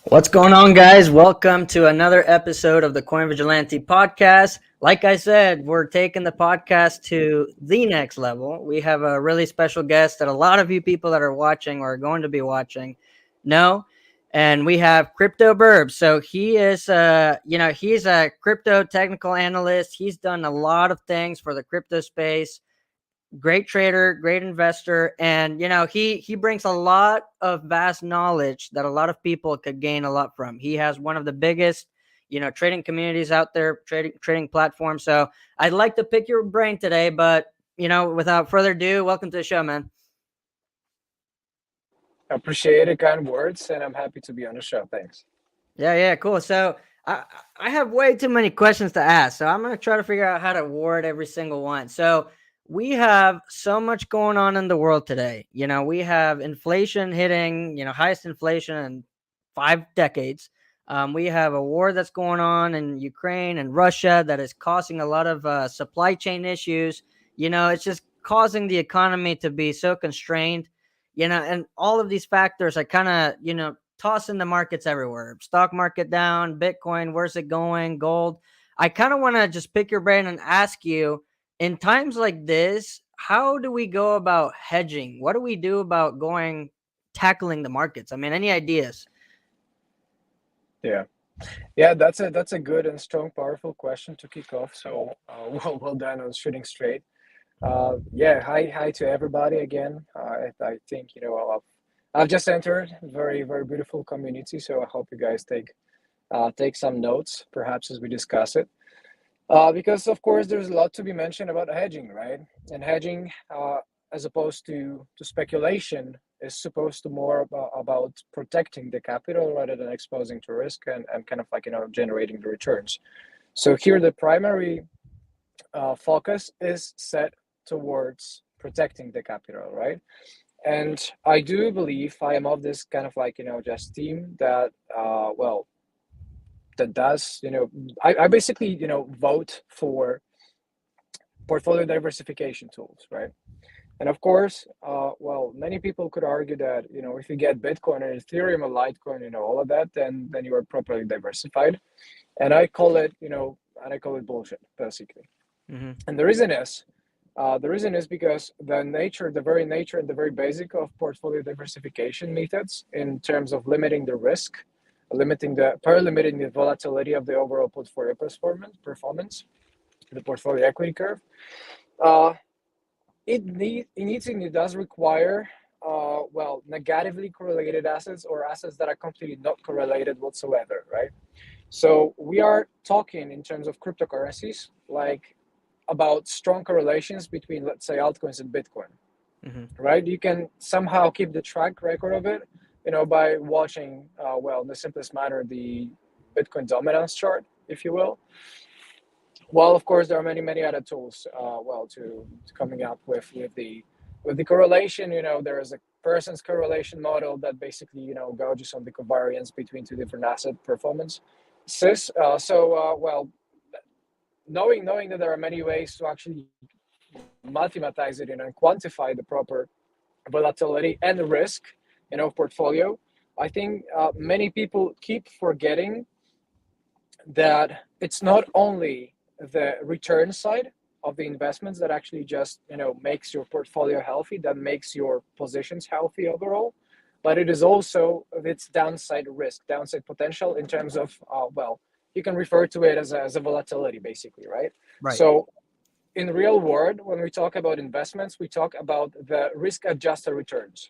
What's going on, guys? Welcome to another episode of the Coin Vigilante podcast. Like I said, we're taking the podcast to the next level. We have a really special guest that a lot of you people that are watching or are going to be watching know. And we have Crypto Birb. So he is, he's a crypto technical analyst. He's done a lot of things for the crypto space. Great trader, great investor, and he brings a lot of vast knowledge that a lot of people could gain a lot from. He has one of the biggest trading communities out there, trading platforms. So I'd like to pick your brain today, but without further ado, welcome to the show, man. I appreciate it, kind words, and I'm happy to be on the show. Thanks. Yeah, cool. So I have way too many questions to ask, so I'm gonna try to figure out how to word every single one. So we have so much going on in the world today. We have inflation hitting, highest inflation in 5 decades. We have a war that's going on in Ukraine and Russia that is causing a lot of supply chain issues. It's just causing the economy to be so constrained. And all of these factors are kind of, tossing the markets everywhere. Stock market down, Bitcoin, where's it going? Gold. I kind of want to just pick your brain and ask you, in times like this, how do we go about hedging? What do we do about tackling the markets? I mean, any ideas? Yeah, yeah, that's a good and strong, powerful question to kick off. So, well done on shooting straight. Yeah, hi to everybody again. I think I've just entered a very very beautiful community, so I hope you guys take some notes, perhaps as we discuss it. Because of course there's a lot to be mentioned about hedging, right? And hedging, as opposed to speculation, is supposed to more about protecting the capital rather than exposing to risk and kind of like generating the returns. So here the primary focus is set towards protecting the capital, right? And I do believe I am of this kind of just team that that does I basically vote for portfolio diversification tools, right? And of course, many people could argue that if you get Bitcoin and Ethereum and Litecoin, all of that, then you are properly diversified. And I call it bullshit, basically. Mm-hmm. And the reason is because the very nature and the very basic of portfolio diversification methods in terms of limiting the risk, limiting the volatility of the overall portfolio performance, the portfolio equity curve. Uh, it does require negatively correlated assets or assets that are completely not correlated whatsoever, right? So we are talking in terms of cryptocurrencies, like about strong correlations between, let's say, altcoins and Bitcoin, Mm-hmm. right? You can somehow keep the track record of it, by watching, in the simplest manner, the Bitcoin dominance chart, if you will. Well, of course, there are many other tools, to coming up with the correlation. There is a person's correlation model that basically, gauges on the covariance between two different asset performance. Knowing that there are many ways to actually mathematize it and quantify the proper volatility and the risk, portfolio, I think many people keep forgetting that it's not only the return side of the investments that actually just makes your portfolio healthy, that makes your positions healthy overall, but it is also its downside risk, downside potential in terms of you can refer to it as a volatility, basically, right? Right. So in the real world, when we talk about investments, we talk about the risk adjusted returns,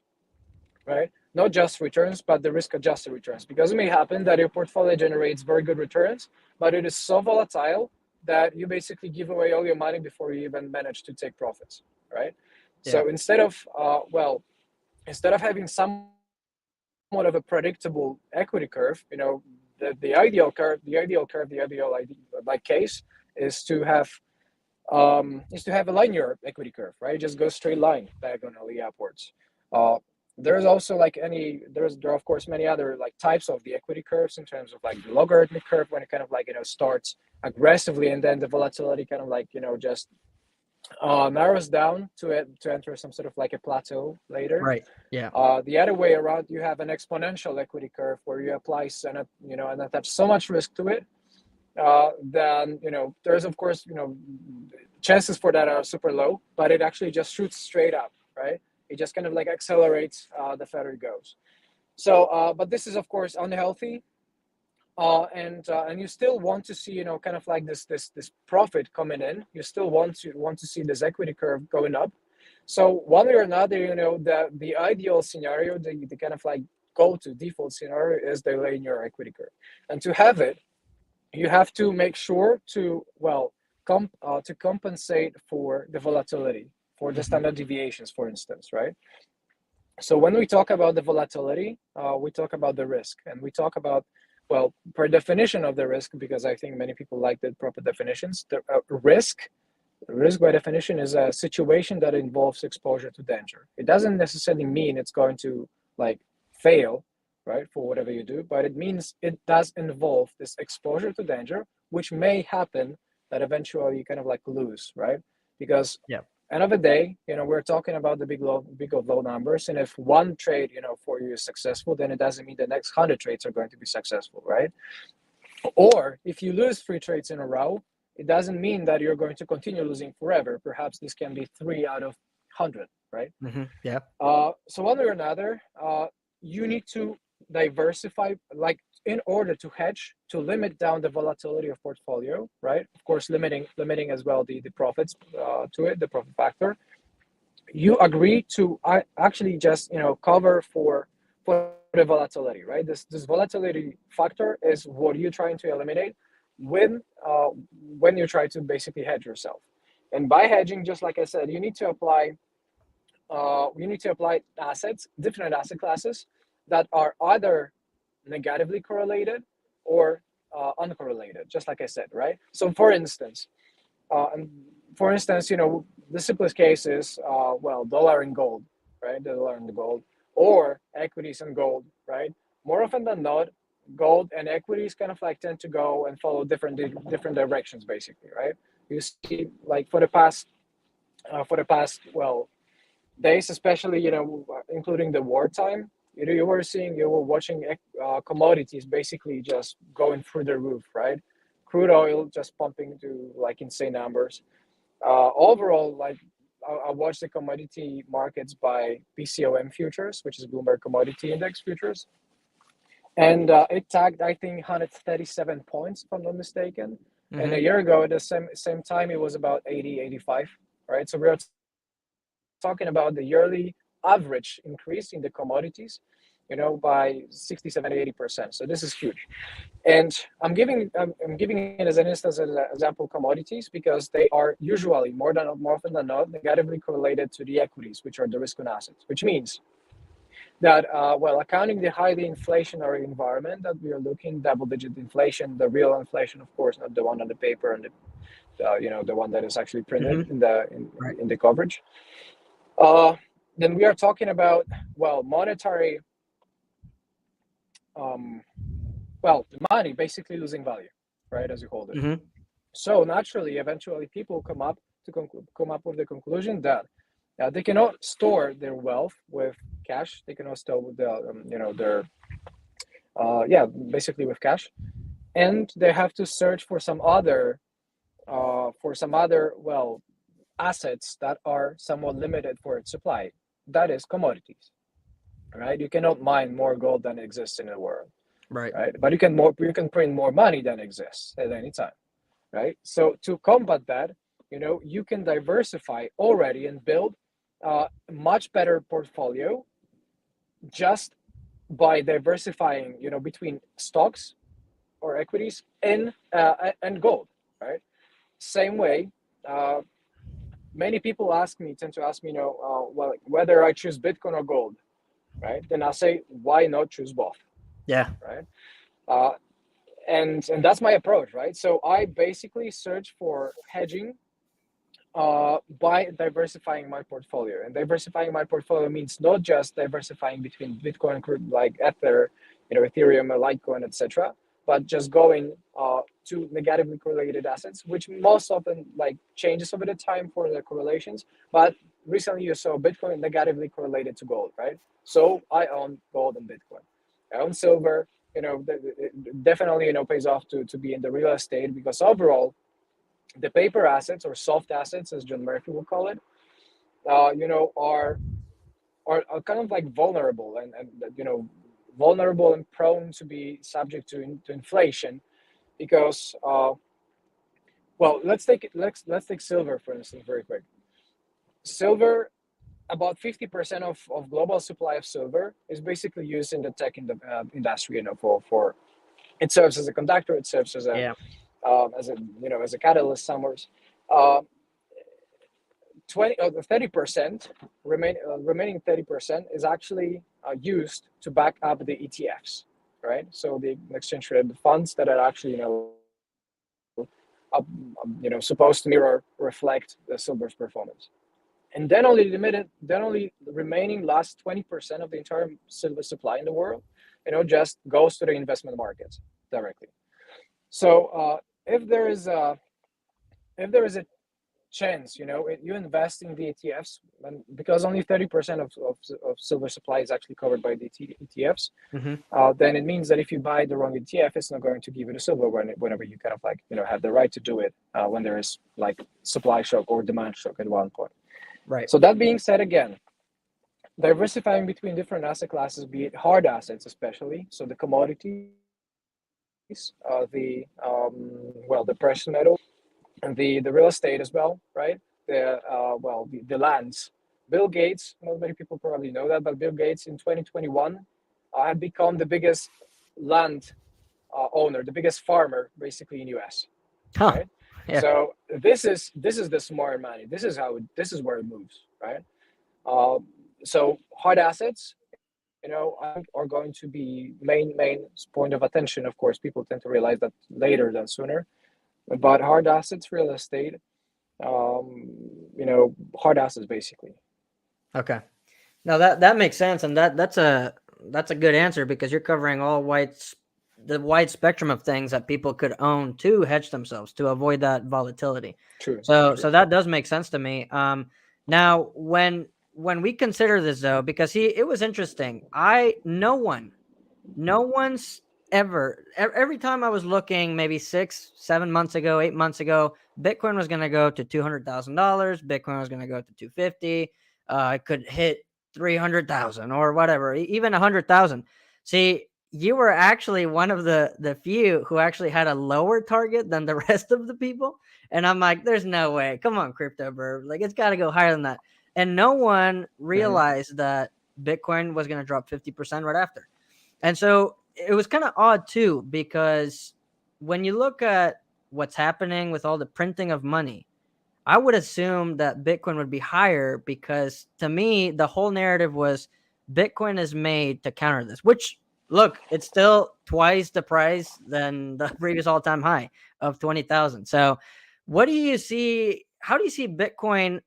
right? Not just returns, but the risk adjusted returns. Because it may happen that your portfolio generates very good returns, but it is so volatile that you basically give away all your money before you even manage to take profits, right? Yeah. So instead of having somewhat of a predictable equity curve, the ideal like case is to have a linear equity curve, right? Just go straight line diagonally upwards. Uh, there's also there are of course many other like types of the equity curves in terms of like the logarithmic curve when it kind of starts aggressively and then the volatility kind of just narrows down to it to enter some sort of like a plateau later. Right. Yeah. The other way around, you have an exponential equity curve where you apply and attach so much risk to it. Then there's of course chances for that are super low, but it actually just shoots straight up, right? It just kind of like accelerates the further it goes. So, but this is of course unhealthy, and you still want to see kind of like this profit coming in. You still want to see this equity curve going up. So one way or another, the ideal scenario, the kind of like go to default scenario is delaying your equity curve, and to have it, you have to make sure to to compensate for the volatility, for the standard deviations, for instance, right? So when we talk about the volatility, we talk about the risk, and we talk about, well, per definition of the risk, because I think many people like the proper definitions. The risk by definition is a situation that involves exposure to danger. It doesn't necessarily mean it's going to like fail, right, for whatever you do, but it means it does involve this exposure to danger, which may happen that eventually you kind of like lose, right? Because Yeah. end of the day, we're talking about the big of low numbers, and if one trade, for you is successful, then it doesn't mean the next 100 trades are going to be successful, right? Or if you lose 3 trades in a row, it doesn't mean that you're going to continue losing forever. Perhaps this can be 3 out of 100, right? Yeah. So one way or another, you need to diversify, like in order to hedge, to limit down the volatility of portfolio, right? Of course, limiting as well the profits to it, the profit factor. You agree to actually just cover for the volatility, right? This volatility factor is what you're trying to eliminate when you try to basically hedge yourself. And by hedging, just like I said, you need to apply different asset classes that are either negatively correlated or uncorrelated, just like I said, right? So and for instance, the simplest case is, dollar and gold, right? The dollar and the gold, or equities and gold, right? More often than not, gold and equities kind of like tend to go and follow different directions, basically, right? You see, like for the past days, especially including the wartime, you were watching commodities basically just going through the roof, right? Crude oil just pumping to like insane numbers. Overall, like I watched the commodity markets by BCOM futures, which is Bloomberg Commodity Index futures, and it tagged, I think, 137 points, if I'm not mistaken. And a year ago at the same time, it was about 80, 85, right? So we're talking about the yearly average increase in the commodities, by 60, 70, 80%. So this is huge. And I'm giving it as an instance, as an example, commodities, because they are usually more often than not negatively correlated to the equities, which are the risk on assets, which means that accounting the highly inflationary environment that we are looking, double-digit inflation, the real inflation, of course, not the one on the paper and the one that is actually printed in Right. the coverage. Then we are talking about monetary, money basically losing value, right, as you hold it. So naturally, eventually, people come up with the conclusion that they cannot store their wealth with cash. They cannot store with basically with cash, and they have to search for some other assets that are somewhat limited for its supply. That is commodities, right? You cannot mine more gold than exists in the world, Right. right? But you can print more money than exists at any time, right? So to combat that, you can diversify already and build a much better portfolio just by diversifying, between stocks or equities and gold, right? Same way, many people tend to ask me, whether I choose Bitcoin or gold, right? Then I'll say, why not choose both, Yeah. right? Uh, and that's my approach, right? So I basically search for hedging by diversifying my portfolio. And diversifying my portfolio means not just diversifying between Bitcoin, like Ether, Ethereum, Litecoin, etc., but just going two negatively correlated assets, which most often like changes over the time for the correlations. But recently you saw Bitcoin negatively correlated to gold, right? So I own gold and Bitcoin. I own silver. It definitely pays off to be in the real estate, because overall the paper assets, or soft assets as John Murphy will call it, are kind of like vulnerable, and vulnerable and prone to be subject to inflation, because well, let's take silver for instance very quick. Silver, about 50% of global supply of silver is basically used in the tech industry. For it serves as a conductor, it serves Yeah. as a as a catalyst somewhere. Uh, 30% remaining 30% is actually used to back up the ETFs, right? So the exchange traded funds that are actually supposed to mirror, reflect the silver's performance. And then only the remaining last 20% of the entire silver supply in the world, just goes to the investment markets directly. So if there is a if there is a chance, you invest in the ETFs, and because only 30% of silver supply is actually covered by the ETFs, Hmm. then it means that if you buy the wrong ETF, it's not going to give you the silver whenever you kind of like, have the right to do it, when there is like supply shock or demand shock at one point. Right. So that being said, again, diversifying between different asset classes, be it hard assets especially, so the commodities, the precious metals, and the real estate as well, right? The lands. Bill Gates, not many people probably know that, but Bill Gates in 2021 had become the biggest land owner, the biggest farmer basically in US, Huh. right? Yeah. So this is the smart money. This is where it moves, right? Uh, so hard assets, I think, are going to be main point of attention. Of course, people tend to realize that later than sooner. But hard assets, real estate, um, hard assets basically. Okay. Now that makes sense, and that's a good answer because you're covering the wide spectrum of things that people could own to hedge themselves to avoid that volatility. True, So true. that does make sense to me. Now when we consider this though, because it was interesting. No one's every time I was looking, maybe 6 7 months ago, 8 months ago, Bitcoin was going to go to $200,000. Bitcoin was going to go to 250. It could hit 300,000 or whatever, even 100,000. See, you were actually one of the few who actually had a lower target than the rest of the people, and I'm like, there's no way. Come on, crypto Birb, like it's got to go higher than that. And no one Hmm. realized that Bitcoin was going to drop 50% right after. And so it was kind of odd too, because when you look at what's happening with all the printing of money, I would assume that Bitcoin would be higher because to me, the whole narrative was Bitcoin is made to counter this, which look, it's still twice the price than the previous all time high of 20,000. So, what do you see? How do you see Bitcoin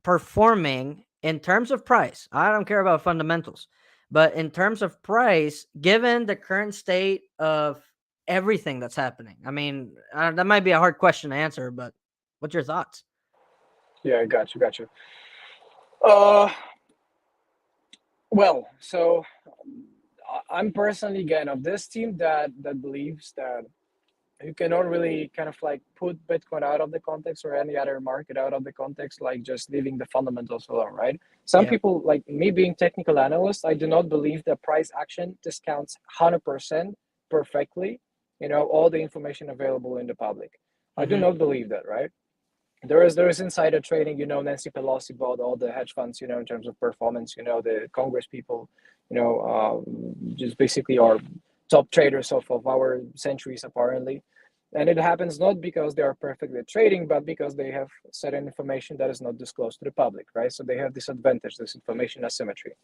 performing in terms of price? I don't care about fundamentals, but in terms of price, given the current state of everything that's happening, I mean, that might be a hard question to answer, but what's your thoughts? Yeah, I got you. Uh, well, so I'm personally again of this team that believes that you cannot really kind of like put Bitcoin out of the context or any other market out of the context, like just leaving the fundamentals alone, right? Some Yeah. people, like me being technical analyst, I do not believe that price action discounts 100% perfectly, all the information available in the public. I do Hmm. not believe that, right? There is insider trading. Nancy Pelosi bought all the hedge funds. In terms of performance. The Congress people. Just basically are top traders of our centuries apparently, and it happens not because they are perfectly trading, but because they have certain information that is not disclosed to the public, right? So they have this advantage, this information asymmetry.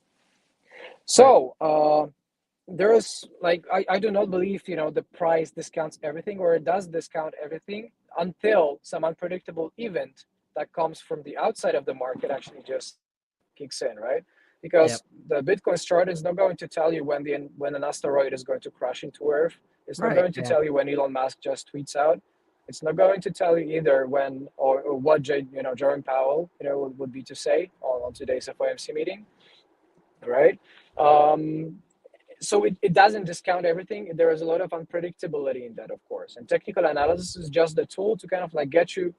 Right. So there is like I do not believe the price discounts everything, or it does discount everything until some unpredictable event that comes from the outside of the market actually just kicks in, right? Because Yep. the Bitcoin chart is not going to tell you when an asteroid is going to crash into Earth, It's not Right. going to Yeah. tell you when Elon Musk just tweets out. It's not going to tell you either when or what Jerome Powell would be to say on today's FOMC meeting, right? Um, so it doesn't discount everything. There is a lot of unpredictability in that, of course. And technical analysis is just the tool to kind of like get you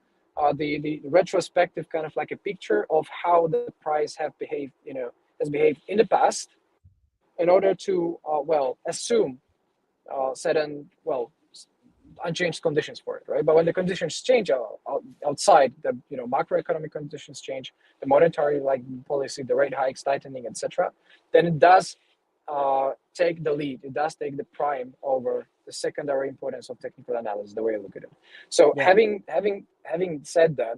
the retrospective kind of like a picture of how the price has behaved in the past, in order to assume certain unchanged conditions for it, right? But when the conditions change outside, the macroeconomic conditions change, the monetary policy, the rate hikes, tightening, etc., then it does take the lead. It does take the prime over the secondary importance of technical analysis, the way I look at it. So Yeah. having said that,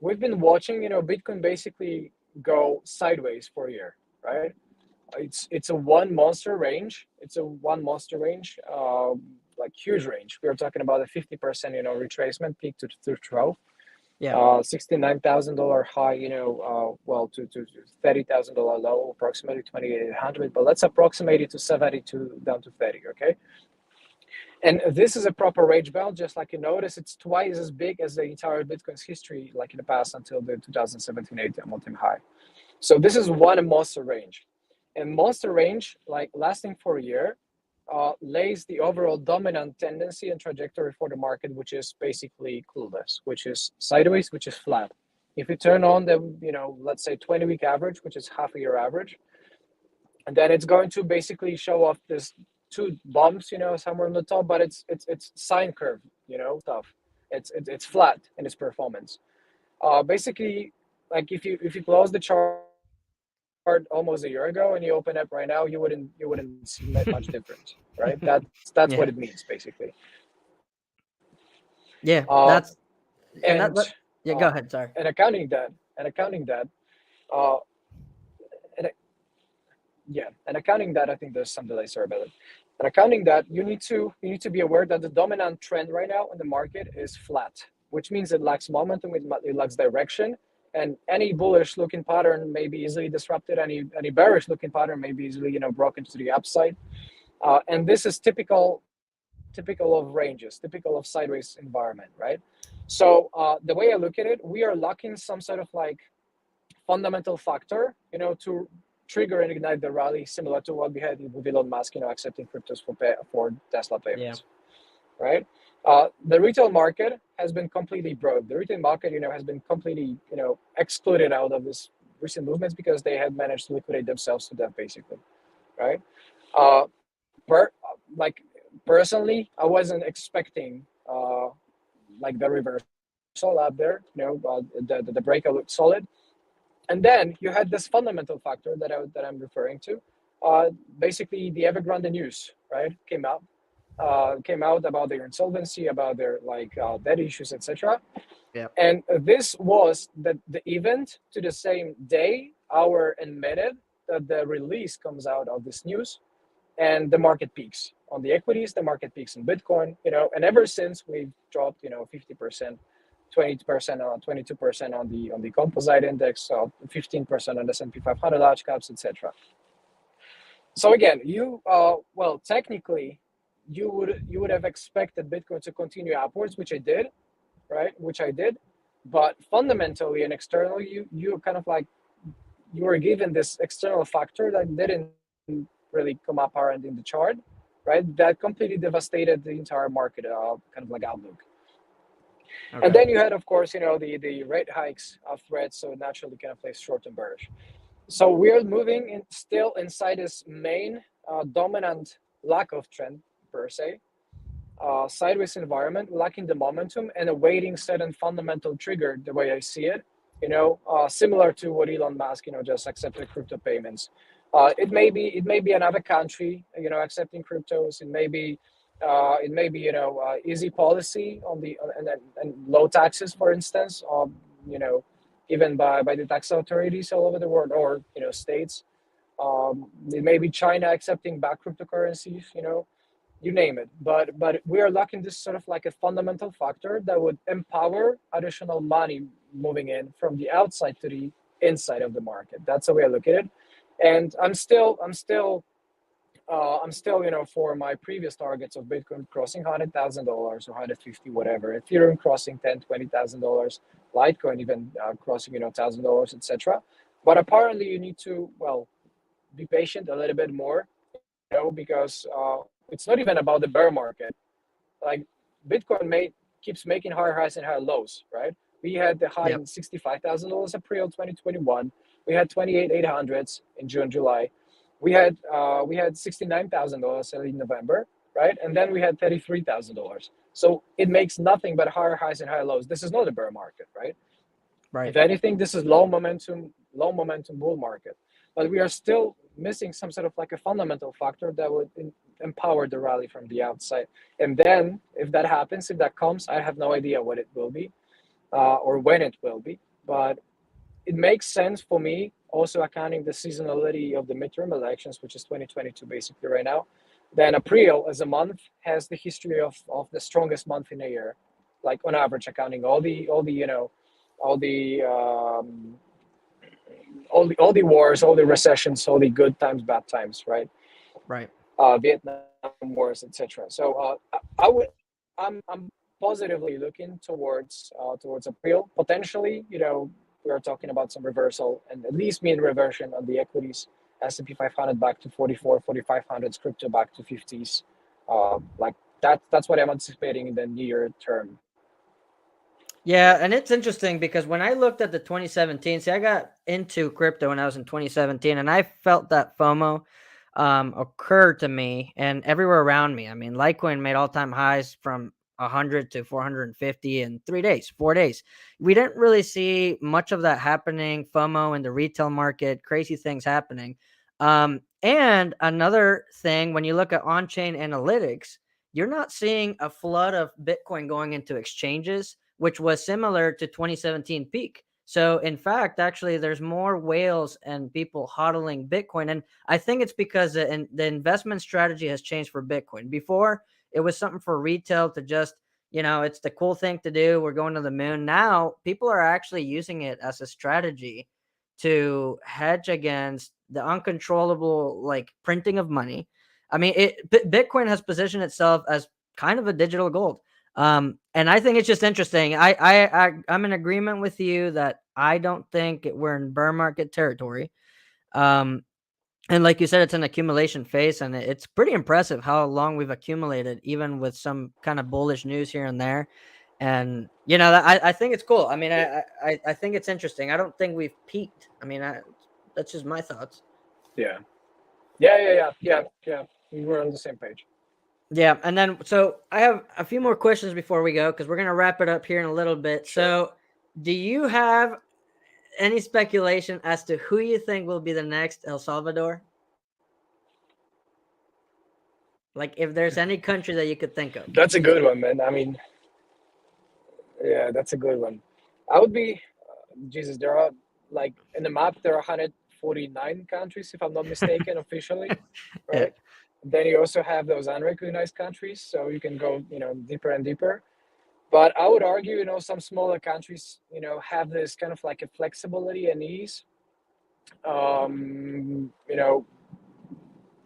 we've been watching Bitcoin basically go sideways for a year, right? It's a one monster range. It's a one monster range, like huge range. We are talking about a 50% retracement peak to 12, Yeah. $69,000 high, to $30,000 low, approximately 2,800. But let's approximate it to 72 down to 30. Okay, and this is a proper range belt. Just like you notice, it's twice as big as the entire Bitcoin's history, like in the past until the 2017-18 all-time high. So this is one monster range. And monster range, like lasting for a year, lays the overall dominant tendency and trajectory for the market, which is basically clueless, which is sideways, which is flat. If you turn on the, let's say 20-week average, which is half a year average, and then it's going to basically show off this two bumps, somewhere on the top, but it's sine curve, stuff. It's flat in its performance. Basically, like if you close the chart almost a year ago and you open up right now, you wouldn't see much difference, right? That's what it Yeah. means basically. Yeah. Uh, That's and and yeah. Go uh, ahead. Sorry. and accounting that, uh, and accounting that, I think there's some delay. Sorry about it. And accounting that, you need to be aware that the dominant trend right now in the market is flat, which means it lacks momentum, it lacks direction, and any bullish looking pattern may be easily disrupted. Any bearish looking pattern may be easily broken to the upside. And this is typical of ranges, typical of sideways environment, right? So the way I look at it, we are lacking some sort of like fundamental factor, to trigger and ignite the rally, similar to what we had with Elon Musk, accepting cryptos for Tesla Yeah. payments, right? The retail market has been completely broke. The retail market, has been completely, excluded out of this recent movements because they had managed to liquidate themselves to death, basically, right? Uh, like personally, I wasn't expecting like the reversal out there. The breakout looked solid, and then you had this fundamental factor that I'm referring to. Basically, the Evergrande news, right, came out about their insolvency, about their debt issues, etc. Yeah. And this was the event to the same day, hour, and minute that the release comes out of this news, and the market peaks on the equities, the market peaks in Bitcoin, and ever since we've dropped, 50%, 20%, 22% on the composite index, 15% on the S&P 500 large caps, etc. So again, technically, you would have expected Bitcoin to continue upwards, which I did, right? Which I did, but fundamentally and externally, you kind of like you were given this external factor that didn't really come apparent in the chart, right? That completely devastated the entire market, kind of like outlook. And Okay. then you had, of course, the rate hikes of threats, so naturally kind of plays short and bearish. So we're moving still inside this main dominant lack of trend per se, sideways environment, lacking the momentum and awaiting certain fundamental trigger, the way I see it, similar to what Elon Musk, just accepted crypto payments. It may be another country, accepting cryptos. It may be easy policy on the and low taxes, for instance, you know, even by the tax authorities all over the world, or states. It may be China accepting back cryptocurrencies, you name it. But we are lacking this sort of like a fundamental factor that would empower additional money moving in from the outside to the inside of the market. That's the way I look at it. And I'm still I'm still, for my previous targets of Bitcoin crossing $100,000 or 150, whatever, Ethereum crossing 10, $20,000, Litecoin even crossing, $1,000, etc. But apparently, you need to, well, be patient a little bit more, because it's not even about the bear market. Like Bitcoin keeps making higher highs and higher lows, right? We had the high Yep. in $65,000 April 2021. We had 28,800s in June, July. We had $69,000 in November, right? And then we had $33,000. So it makes nothing but higher highs and higher lows. This is not a bear market, right? Right. If anything, this is low momentum bull market. But we are still missing some sort of like a fundamental factor that would empower the rally from the outside. And then, if that happens, if that comes, I have no idea what it will be, or when it will be. But it makes sense for me, also accounting the seasonality of the midterm elections, which is 2022 basically right now. Then April as a month has the history of the strongest month in a year, like on average, accounting all the all the wars, all the recessions, all the good times, bad times, right? Right. Vietnam wars, etc. So I'm positively looking towards April. Potentially, we are talking about some reversal and at least mean reversion on the equities. S&P 500 back to 44, 4500s, crypto back to 50s. Like that's what I'm anticipating in the near term. Yeah, and it's interesting because when I looked at the 2017, see, I got into crypto when I was in 2017, and I felt that FOMO occur to me and everywhere around me. I mean, Litecoin made all-time highs from 100 to 450 in 3 days, 4 days. We didn't really see much of that happening. FOMO in the retail market, crazy things happening. And another thing, when you look at on-chain analytics, you're not seeing a flood of Bitcoin going into exchanges, which was similar to 2017 peak. So in fact, actually, there's more whales and people hodling Bitcoin, and I think it's because the investment strategy has changed for Bitcoin. Before, it was something for retail to just, it's the cool thing to do. We're going to the moon. Now, people are actually using it as a strategy to hedge against the uncontrollable like printing of money. I mean, Bitcoin has positioned itself as kind of a digital gold. And I think it's just interesting. I'm in agreement with you that I don't think we're in bear market territory. Um, and like you said, it's an accumulation phase, and it's pretty impressive how long we've accumulated, even with some kind of bullish news here and there. And I think it's cool. I mean, I think it's interesting. I don't think we've peaked. I mean, that's just my thoughts. Yeah, yeah. We were on the same page. Yeah, and then so I have a few more questions before we go because we're gonna wrap it up here in a little bit. Sure. So, do you have any speculation as to who you think will be the next El Salvador? Like, if there's any country that you could think of. That's a good one, man. I mean, yeah, that's a good one. I would be, Jesus, there are like in the map, there are 149 countries, if I'm not mistaken, officially, Yeah. right? Then you also have those unrecognized countries, so you can go, deeper and deeper. But I would argue, some smaller countries, have this kind of like a flexibility and ease, um, you know,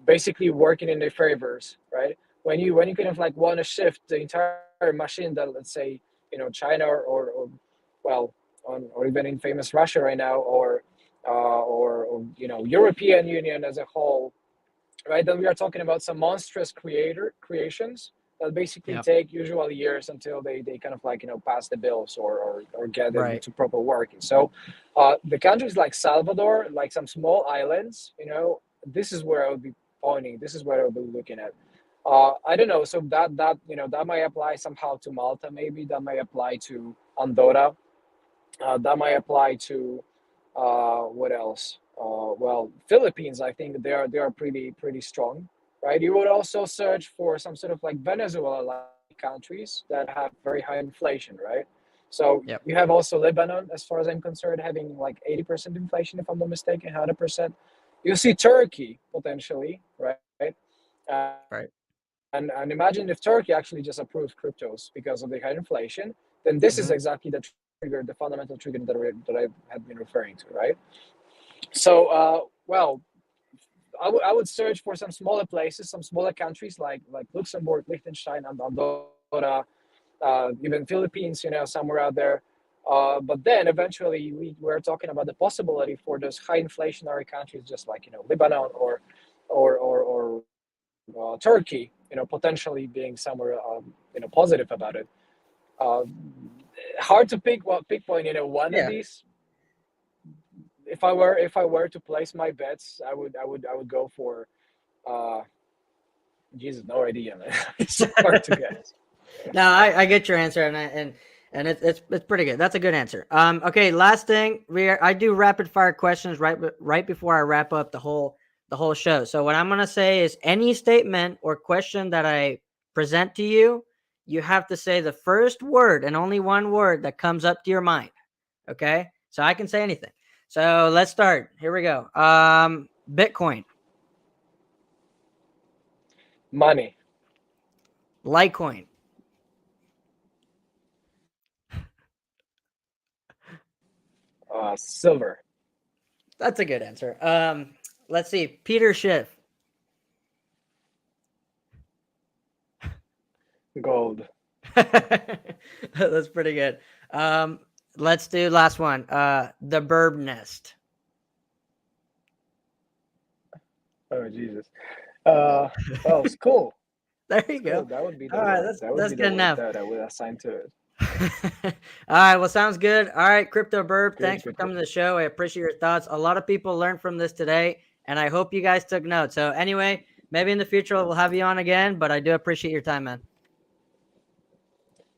basically working in their favors, right? When you kind of like want to shift the entire machine that, let's say, China or well, or even in famous Russia right now, or European Union as a whole, right? Then we are talking about some monstrous creations that basically Yeah. take usually years until they kind of like pass the bills or get it Right. into proper working. So the countries like Salvador, like some small islands, this is where I would be pointing. This is where I would be looking at. I don't know. So that might apply somehow to Malta. Maybe that might apply to Andorra. That might apply to what else? Well, Philippines. I think they are pretty strong, right? You would also search for some sort of like Venezuela-like countries that have very high inflation, right? So Yep. you have also Lebanon, as far as I'm concerned, having like 80% inflation, if I'm not mistaken, 100%. You see Turkey potentially, right? Right. And imagine if Turkey actually just approves cryptos because of the high inflation, then this is Hmm. exactly the fundamental trigger that I had been referring to, right? So, well, I would search for some smaller places, some smaller countries like Luxembourg, Liechtenstein, Andorra, even Philippines, somewhere out there. But then eventually we're talking about the possibility for those high inflationary countries, just like Lebanon or Turkey, potentially being somewhere positive about it. Uh, Hard to pinpoint one of Yeah. these. If I were to place my bets, I would go for uh, Jesus, no idea, man. It's hard to guess. No, I get your answer, and it's pretty good. That's a good answer. Okay, last thing, I do rapid fire questions right before I wrap up the whole show. So what I'm gonna say is any statement or question that I present to you, you have to say the first word and only one word that comes up to your mind. Okay, so I can say anything. So let's start. Here we go. Bitcoin, Money, Litecoin, silver, that's a good answer. Let's see, Peter Schiff. gold. That's pretty good. Um, let's do last one. The Birb Nest. Oh Jesus. Well, school. There you go. School. That would be All the right, word. that's That would that's be the good word enough. that I would assign to it. All right, well, sounds good. All right, Crypto Burb, Good, thanks for good, good. coming to the show. I appreciate your thoughts. A lot of people learned from this today, and I hope you guys took notes. So, anyway, maybe in the future we'll have you on again, but I do appreciate your time, man.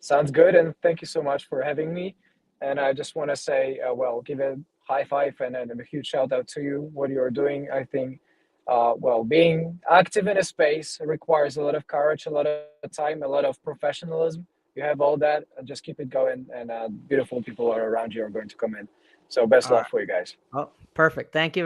Sounds good, and thank you so much for having me. And I just want to say, give a high five and a huge shout out to you. What you're doing, I think, being active in a space requires a lot of courage, a lot of time, a lot of professionalism. You have all that, and just keep it going. And beautiful people are around you are going to come in. So best All right. luck for you guys. Oh, perfect. Thank you.